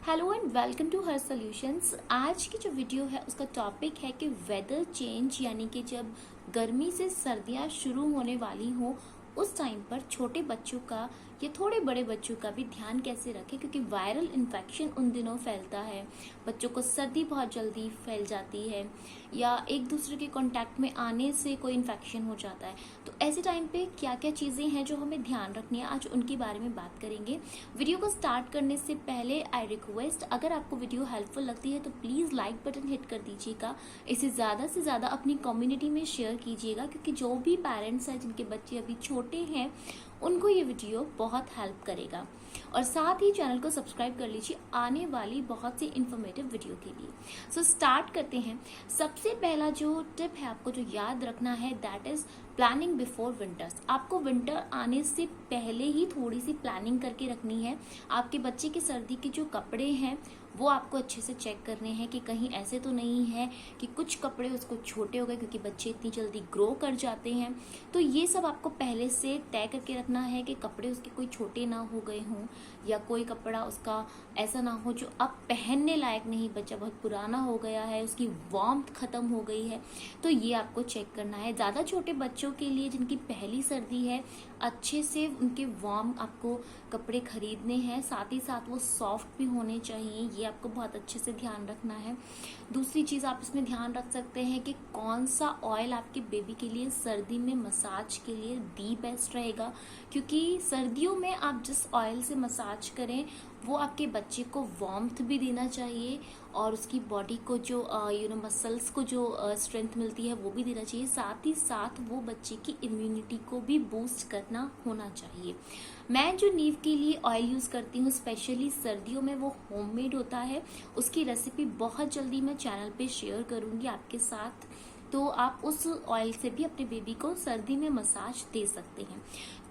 Hello and welcome to her solutions. आज की जो वीडियो है उसका टॉपिक है कि वेदर चेंज यानी कि जब गर्मी से सर्दियां शुरू होने वाली हो उस टाइम पर छोटे बच्चों का या थोड़े बड़े बच्चों का भी ध्यान कैसे रखें, क्योंकि वायरल इन्फेक्शन उन दिनों फैलता है। बच्चों को सर्दी बहुत जल्दी फैल जाती है या एक दूसरे के कांटेक्ट में आने से कोई इन्फेक्शन हो जाता है। तो ऐसे टाइम पे क्या क्या चीज़ें हैं जो हमें ध्यान रखनी है, आज उनके बारे में बात करेंगे। वीडियो को स्टार्ट करने से पहले आई रिक्वेस्ट, अगर आपको वीडियो हेल्पफुल लगती है तो प्लीज़ लाइक बटन हिट कर दीजिएगा। इसे ज़्यादा से ज़्यादा अपनी कम्युनिटी में शेयर कीजिएगा, क्योंकि जो भी पेरेंट्स हैं जिनके बच्चे अभी छोटे हैं उनको ये वीडियो बहुत हेल्प करेगा। और साथ ही चैनल को सब्सक्राइब कर लीजिए आने वाली बहुत सी इंफॉर्मेटिव वीडियो के लिए। सो स्टार्ट करते हैं। सबसे पहला जो टिप है आपको जो याद रखना है, that is planning before winters. आपको विंटर आने से पहले ही थोड़ी सी प्लानिंग करके रखनी है। आपके बच्चे के सर्दी के जो कपड़े हैं वो आपको अच्छे से चेक करने हैं कि कहीं ऐसे तो नहीं है कि कुछ कपड़े उसको छोटे हो गए, क्योंकि बच्चे इतनी जल्दी ग्रो कर जाते हैं। तो ये सब आपको पहले से तय करके रखना है कि कपड़े उसके कोई छोटे ना हो गए हों या कोई कपड़ा उसका ऐसा ना हो जो अब पहनने लायक नहीं, बच्चा बहुत पुराना हो गया है, उसकी वार्मथ खत्म हो गई है। तो ये आपको चेक करना है। ज़्यादा छोटे बच्चों के लिए जिनकी पहली सर्दी है, अच्छे से उनके वार्म आपको कपड़े खरीदने हैं, साथ ही साथ वो सॉफ्ट भी होने चाहिए। ये आपको बहुत अच्छे से ध्यान रखना है। दूसरी चीज़ आप इसमें ध्यान रख सकते हैं कि कौन सा ऑयल आपके बेबी के लिए सर्दी में मसाज के लिए दी बेस्ट रहेगा, क्योंकि सर्दियों में आप जिस ऑयल से मसाज करें वो आपके बच्चे को वार्मथ भी देना चाहिए और उसकी बॉडी को जो मसल्स को जो स्ट्रेंथ मिलती है वो भी देना चाहिए। साथ ही साथ वो बच्चे की इम्यूनिटी को भी बूस्ट करना होना चाहिए। मैं जो नीव के लिए ऑयल यूज़ करती हूँ स्पेशली सर्दियों में, वो होममेड होता है। उसकी रेसिपी बहुत जल्दी मैं चैनल पे शेयर करूँगी आपके साथ, तो आप उस ऑयल से भी अपने बेबी को सर्दी में मसाज दे सकते हैं।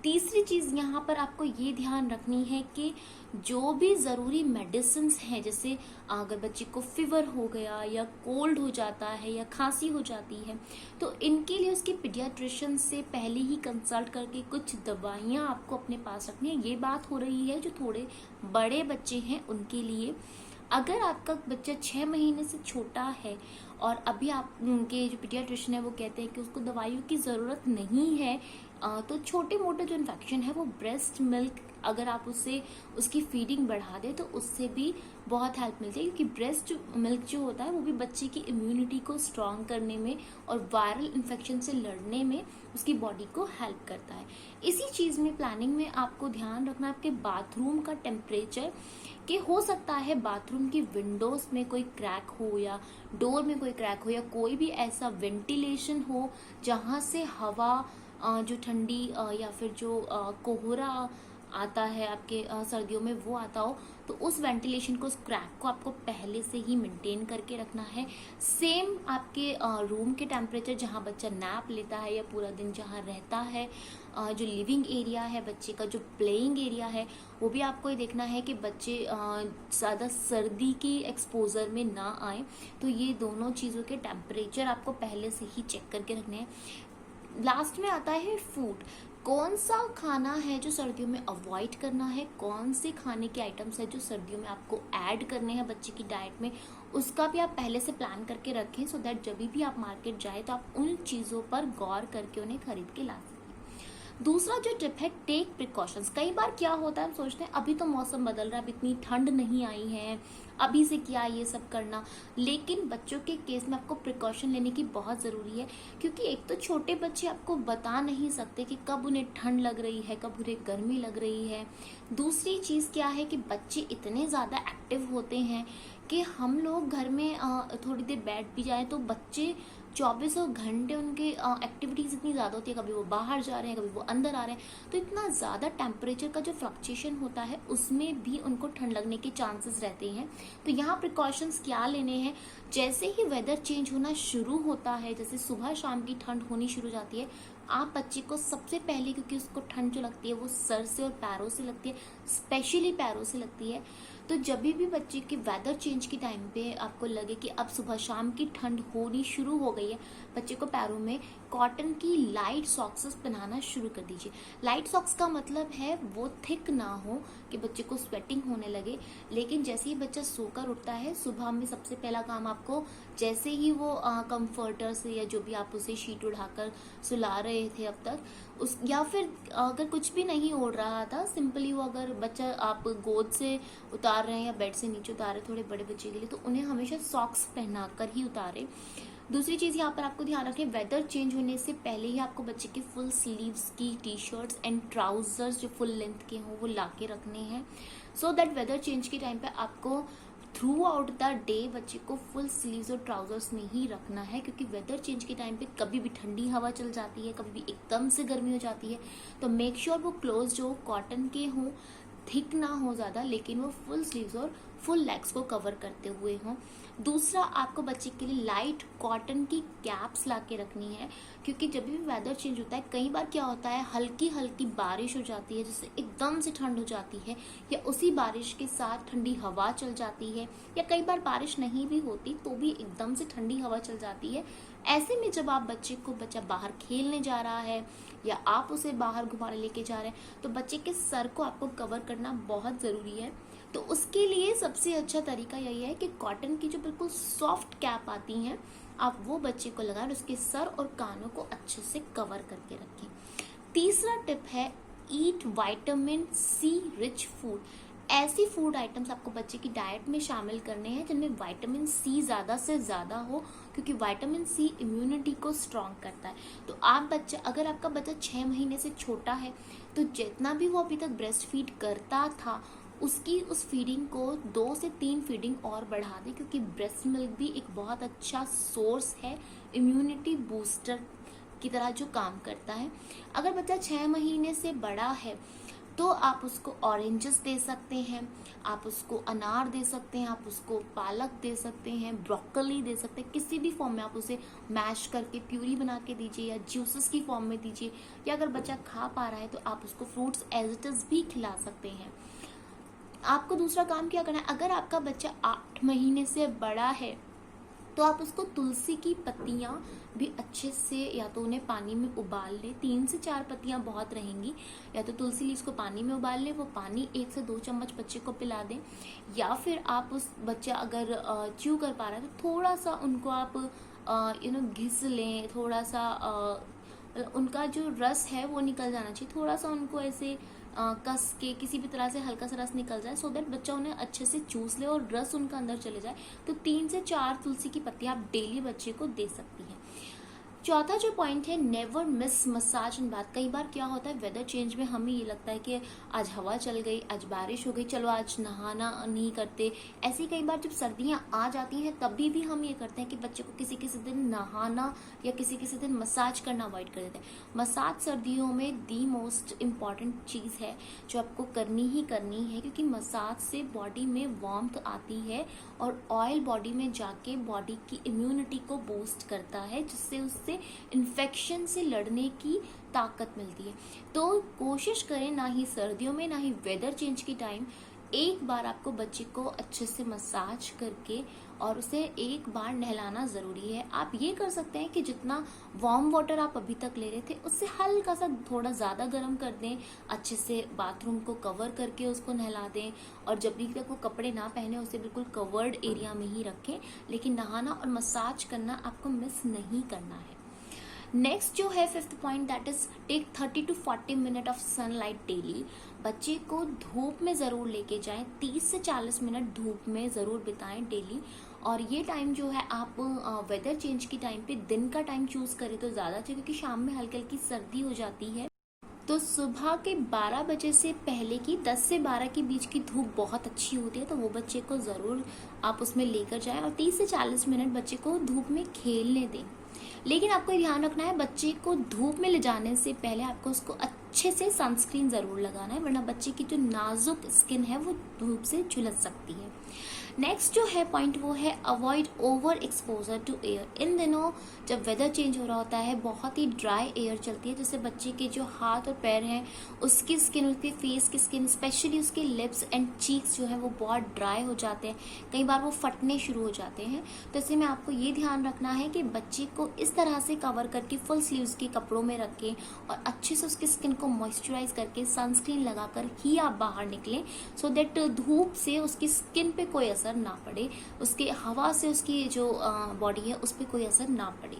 तीसरी चीज़ यहाँ पर आपको ये ध्यान रखनी है कि जो भी ज़रूरी मेडिसिन हैं, जैसे अगर बच्चे को फीवर हो गया या कोल्ड हो जाता है या खांसी हो जाती है, तो इनके लिए उसके पीडियाट्रिशियन से पहले ही कंसल्ट करके कुछ दवाइयाँ आपको अपने पास रखनी है। ये बात हो रही है जो थोड़े बड़े बच्चे हैं उनके लिए। अगर आपका बच्चा 6 महीने से छोटा है और अभी आप उनके जो पीडियाट्रिशियन है वो कहते हैं कि उसको दवाइयों की ज़रूरत नहीं है, तो छोटे मोटे जो इन्फेक्शन है वो ब्रेस्ट मिल्क अगर आप उससे उसकी फीडिंग बढ़ा दें तो उससे भी बहुत हेल्प मिलती है, क्योंकि ब्रेस्ट मिल्क जो होता है वो भी बच्चे की इम्यूनिटी को स्ट्रॉन्ग करने में और वायरल इन्फेक्शन से लड़ने में उसकी बॉडी को हेल्प करता है। इसी चीज़ में प्लानिंग में आपको ध्यान रखना आपके बाथरूम का टेम्परेचर, कि हो सकता है बाथरूम की विंडोज में कोई क्रैक हो या डोर में कोई क्रैक हो या कोई भी ऐसा वेंटिलेशन हो जहाँ से हवा जो ठंडी या फिर जो कोहरा आता है आपके सर्दियों में वो आता हो, तो उस वेंटिलेशन को, उस क्रैक को आपको पहले से ही मेंटेन करके रखना है। सेम आपके रूम के टेम्परेचर जहाँ बच्चा नैप लेता है या पूरा दिन जहाँ रहता है, जो लिविंग एरिया है बच्चे का, जो प्लेइंग एरिया है, वो भी आपको ये देखना है कि बच्चे ज़्यादा सर्दी की एक्सपोजर में ना आए। तो ये दोनों चीज़ों के टेम्परेचर आपको पहले से ही चेक करके रखने हैं। लास्ट में आता है फूड। कौन सा खाना है जो सर्दियों में अवॉइड करना है, कौन से खाने के आइटम्स है जो सर्दियों में आपको ऐड करने हैं बच्चे की डाइट में, उसका भी आप पहले से प्लान करके रखें, सो दैट जब भी आप मार्केट जाए तो आप उन चीज़ों पर गौर करके उन्हें खरीद के ला सकें। दूसरा जो टिप है, टेक प्रिकॉशंस। कई बार क्या होता है हम सोचते हैं अभी तो मौसम बदल रहा है, अभी इतनी ठंड नहीं आई है, अभी से क्या ये सब करना, लेकिन बच्चों के केस में आपको प्रिकॉशन लेने की बहुत ज़रूरी है, क्योंकि एक तो छोटे बच्चे आपको बता नहीं सकते कि कब उन्हें ठंड लग रही है, कब उन्हें गर्मी लग रही है। दूसरी चीज़ क्या है कि बच्चे इतने ज़्यादा एक्टिव होते हैं कि हम लोग घर में थोड़ी देर बैठ भी जाएं तो बच्चे 24 घंटे उनके एक्टिविटीज़ इतनी ज़्यादा होती है, कभी वो बाहर जा रहे हैं, कभी वो अंदर आ रहे हैं, तो इतना ज़्यादा टेम्परेचर का जो फ्लक्चुएशन होता है उसमें भी उनको ठंड लगने के चांसेस रहते हैं। तो यहाँ प्रिकॉशंस क्या लेने हैं, जैसे ही वेदर चेंज होना शुरू होता है, जैसे सुबह शाम की ठंड होनी शुरू हो जाती है, आप बच्चे को सबसे पहले, क्योंकि उसको ठंड जो लगती है वो सर से और पैरों से लगती है, स्पेशली पैरों से लगती है, तो जब भी बच्चे के वेदर चेंज के टाइम पे आपको लगे कि अब सुबह शाम की ठंड होनी शुरू हो गई है, बच्चे को पैरों में कॉटन की लाइट सॉक्सेस पहनाना शुरू कर दीजिए। लाइट सॉक्स का मतलब है वो थिक ना हो कि बच्चे को स्वेटिंग होने लगे, लेकिन जैसे ही बच्चा सोकर उठता है सुबह में सबसे पहला काम आपको, जैसे ही वो कंफर्टर से या जो भी आप उसे शीट उठाकर सुला रहे थे अब तक, उस या फिर अगर कुछ भी नहीं ओढ़ रहा था, सिंपली वो अगर बच्चा आप गोद से उतार रहे हैं या बेड से नीचे उतार रहे हैं थोड़े बड़े बच्चे के लिए, तो उन्हें हमेशा सॉक्स पहना कर ही उतारे। दूसरी चीज यहाँ पर आपको ध्यान रखें, वेदर चेंज होने से पहले ही आपको बच्चे के फुल स्लीव्स की टी शर्ट्स एंड ट्राउजर्स जो फुल लेंथ के हों वो ला के रखने हैं, सो दैट वेदर चेंज के टाइम पे आपको थ्रू आउट द डे बच्चे को फुल स्लीव्स और ट्राउजर्स में ही रखना है, क्योंकि वेदर चेंज के टाइम पे कभी भी ठंडी हवा चल जाती है, कभी भी एकदम से गर्मी हो जाती है। तो मेक श्योर वो क्लोथ जो कॉटन के हों, थिक ना हो ज़्यादा, लेकिन वो फुल स्लीव्स और फुल लेग्स को कवर करते हुए हों। दूसरा, आपको बच्चे के लिए लाइट कॉटन की कैप्स ला के रखनी है, क्योंकि जब भी वेदर चेंज होता है कई बार क्या होता है, हल्की हल्की बारिश हो जाती है जिससे एकदम से ठंड हो जाती है, या उसी बारिश के साथ ठंडी हवा चल जाती है, या कई बार बारिश नहीं भी होती तो भी एकदम से ठंडी हवा चल जाती है। ऐसे में जब आप बच्चा बाहर खेलने जा रहा है या आप उसे बाहर घुमाने लेके जा रहे हैं, तो बच्चे के सर को आपको कवर करना बहुत ज़रूरी है। तो उसके लिए सबसे अच्छा तरीका यही है कि कॉटन की जो बिल्कुल सॉफ्ट कैप आती हैं, आप वो बच्चे को लगाएं और उसके सर और कानों को अच्छे से कवर करके रखें। तीसरा टिप है, ईट विटामिन सी रिच फूड। ऐसी फूड आइटम्स आपको बच्चे की डाइट में शामिल करने हैं जिनमें विटामिन सी ज़्यादा से ज़्यादा हो, क्योंकि विटामिन सी इम्यूनिटी को स्ट्रॉन्ग करता है। तो अगर आपका बच्चा 6 महीने से छोटा है, तो जितना भी वो अभी तक ब्रेस्ट फीड करता था उसकी उस फीडिंग को 2 से 3 फीडिंग और बढ़ा दें, क्योंकि ब्रेस्ट मिल्क भी एक बहुत अच्छा सोर्स है इम्यूनिटी बूस्टर की तरह जो काम करता है। अगर बच्चा 6 महीने से बड़ा है तो आप उसको ऑरेंजेस दे सकते हैं, आप उसको अनार दे सकते हैं, आप उसको पालक दे सकते हैं, ब्रोकली दे सकते हैं, किसी भी फॉर्म में आप उसे मैश करके प्यूरी बना के दीजिए या जूसेस की फॉर्म में दीजिए, या अगर बच्चा खा पा रहा है तो आप उसको फ्रूट्स एज इट इज भी खिला सकते हैं। आपको दूसरा काम क्या करना है, अगर आपका बच्चा 8 महीने से बड़ा है तो आप उसको तुलसी की पत्तियां भी अच्छे से, या तो उन्हें पानी में उबाल लें, 3 से 4 पत्तियां बहुत रहेंगी, या तो तुलसी लीव्स को पानी में उबाल लें, वो पानी 1 से 2 चम्मच बच्चे को पिला दें, या फिर आप उस बच्चा अगर च्यू कर पा रहा है तो थोड़ा सा उनको आप घिस लें, थोड़ा सा उनका जो रस है वो निकल जाना चाहिए, थोड़ा सा उनको ऐसे कस के किसी भी तरह से हल्का सा रस निकल जाए, सो दैट बच्चा उन्हें अच्छे से चूस ले और रस उनका अंदर चले जाए। तो 3 से 4 तुलसी की पत्तियां आप डेली बच्चे को दे सकती हैं। चौथा जो पॉइंट है, never miss massage and bath. कई बार क्या होता है, वेदर चेंज में हमें ये लगता है कि आज हवा चल गई, आज बारिश हो गई, चलो आज नहाना नहीं करते। ऐसी कई बार जब सर्दियां आ जाती हैं तभी भी हम ये करते हैं कि बच्चे को किसी किसी दिन नहाना या किसी किसी दिन मसाज करना अवॉइड कर देते हैं। मसाज सर्दियों में दी मोस्ट इम्पॉर्टेंट चीज़ है जो आपको करनी ही करनी है, क्योंकि मसाज से बॉडी में वार्मथ आती है और ऑयल बॉडी में जाके बॉडी की इम्यूनिटी को बूस्ट करता है, जिससे उससे इन्फेक्शन से लड़ने की ताकत मिलती है। तो कोशिश करें ना ही सर्दियों में ना ही वेदर चेंज के टाइम एक बार आपको बच्चे को अच्छे से मसाज करके और उसे एक बार नहलाना ज़रूरी है। आप ये कर सकते हैं कि जितना वार्म वाटर आप अभी तक ले रहे थे उससे हल्का सा थोड़ा ज़्यादा गर्म कर दें, अच्छे से बाथरूम को कवर करके उसको नहला दें, और जब भी तक वो कपड़े ना पहने उसे बिल्कुल कवर्ड एरिया में ही रखें, लेकिन नहाना और मसाज करना आपको मिस नहीं करना है। नेक्स्ट जो है 5th point, that is take 30 to 40 minute of sunlight daily. बच्चे को धूप में ज़रूर लेके जाएं, 30 से 40 मिनट धूप में ज़रूर बिताएं डेली। और ये टाइम जो है आप वेदर चेंज की टाइम पे दिन का टाइम चूज़ करें तो ज़्यादा अच्छा, क्योंकि शाम में हल्की हल्की सर्दी हो जाती है। तो सुबह के 12 बजे से पहले की 10 से 12 के बीच की धूप बहुत अच्छी होती है, तो वो बच्चे को ज़रूर आप उसमें लेकर जाएं और 30 से 40 मिनट बच्चे को धूप में खेलने दें। लेकिन आपको ध्यान रखना है, बच्चे को धूप में ले जाने से पहले आपको उसको अच्छे से सनस्क्रीन ज़रूर लगाना है, वरना बच्चे की जो नाजुक स्किन है वो धूप से झुलस सकती है। नेक्स्ट जो है पॉइंट वो है avoid over exposure to air. इन दिनों जब वेदर चेंज हो रहा होता है बहुत ही ड्राई एयर चलती है, जिससे बच्चे के जो हाथ और पैर हैं उसकी स्किन, उसके फेस की स्किन, स्पेशली उसके लिप्स एंड चीक्स जो है वो बहुत ड्राई हो जाते हैं, कई बार वो फटने शुरू हो जाते हैं। तो इससे में आपको ये ध्यान रखना है कि बच्चे को इस तरह से कवर करके फुल स्लीव्स के कपड़ों में रखें और अच्छे से उसकी स्किन को मॉइस्चराइज करके सनस्क्रीन लगाकर ही आप बाहर निकलें, सो दैट धूप से उसकी स्किन पे कोई असर ना पड़े, उसके हवा से उसकी जो बॉडी है उस पर कोई असर ना पड़े।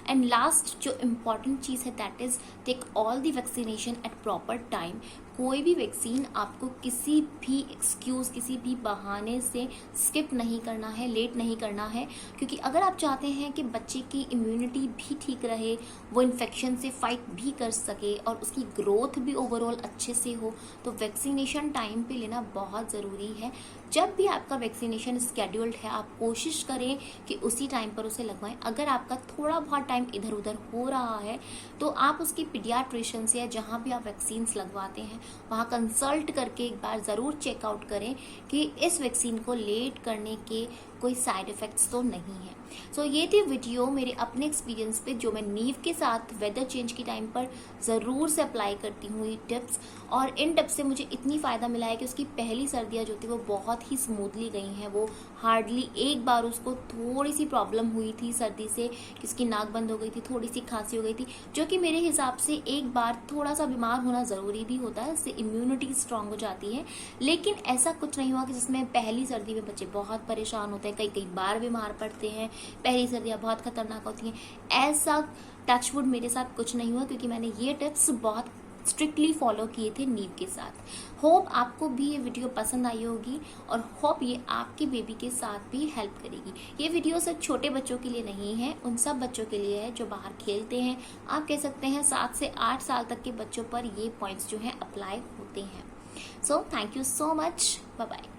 एंड लास्ट जो इम्पॉर्टेंट चीज़ है that is take all the vaccination at proper time. कोई भी वैक्सीन आपको किसी भी एक्सक्यूज, किसी भी बहाने से स्किप नहीं करना है, लेट नहीं करना है, क्योंकि अगर आप चाहते हैं कि बच्चे की इम्यूनिटी भी ठीक रहे, वो इन्फेक्शन से फाइट भी कर सके और उसकी ग्रोथ भी ओवरऑल अच्छे से हो, तो वैक्सीनेशन टाइम पे लेना बहुत ज़रूरी है। जब भी आपका वैक्सीनेशन स्केड्यूल्ड है आप कोशिश करें कि उसी टाइम पर उसे लगवाएं। अगर आपका थोड़ा बहुत टाइम इधर उधर हो रहा है तो आप उसकी पीडियाट्रिशियन से या जहाँ भी आप वैक्सीन्स लगवाते हैं वहाँ कंसल्ट करके एक बार ज़रूर चेकआउट करें कि इस वैक्सीन को लेट करने के कोई साइड इफ़ेक्ट्स तो नहीं है। सो ये थी वीडियो मेरे अपने एक्सपीरियंस पे, जो मैं नीव के साथ वेदर चेंज के टाइम पर ज़रूर से अप्लाई करती हूँ ये टिप्स, और इन टिप्स से मुझे इतनी फ़ायदा मिला है कि उसकी पहली सर्दियाँ जो थी वो बहुत ही स्मूथली गई हैं। वो हार्डली एक बार उसको थोड़ी सी प्रॉब्लम हुई थी सर्दी से कि उसकी नाक बंद हो गई थी, थोड़ी सी खांसी हो गई थी, जो कि मेरे हिसाब से एक बार थोड़ा सा बीमार होना ज़रूरी भी होता है, इससे इम्यूनिटी स्ट्रांग हो जाती है। लेकिन ऐसा कुछ नहीं हुआ कि जिसमें पहली सर्दी में बच्चे बहुत परेशान होते हैं, कई बार बीमार पड़ते हैं, पहली सर्दियाँ बहुत खतरनाक होती हैं। ऐसा टचवुड मेरे साथ कुछ नहीं हुआ, क्योंकि मैंने ये टिप्स बहुत स्ट्रिक्टली फॉलो किए थे नीव के साथ। होप आपको भी ये वीडियो पसंद आई होगी और होप ये आपके बेबी के साथ भी हेल्प करेगी। ये वीडियो सिर्फ छोटे बच्चों के लिए नहीं है, उन सब बच्चों के लिए है जो बाहर खेलते हैं। आप कह सकते हैं 7 से 8 साल तक के बच्चों पर ये पॉइंट्स जो हैं अप्लाई होते हैं। So thank you so much, bye bye.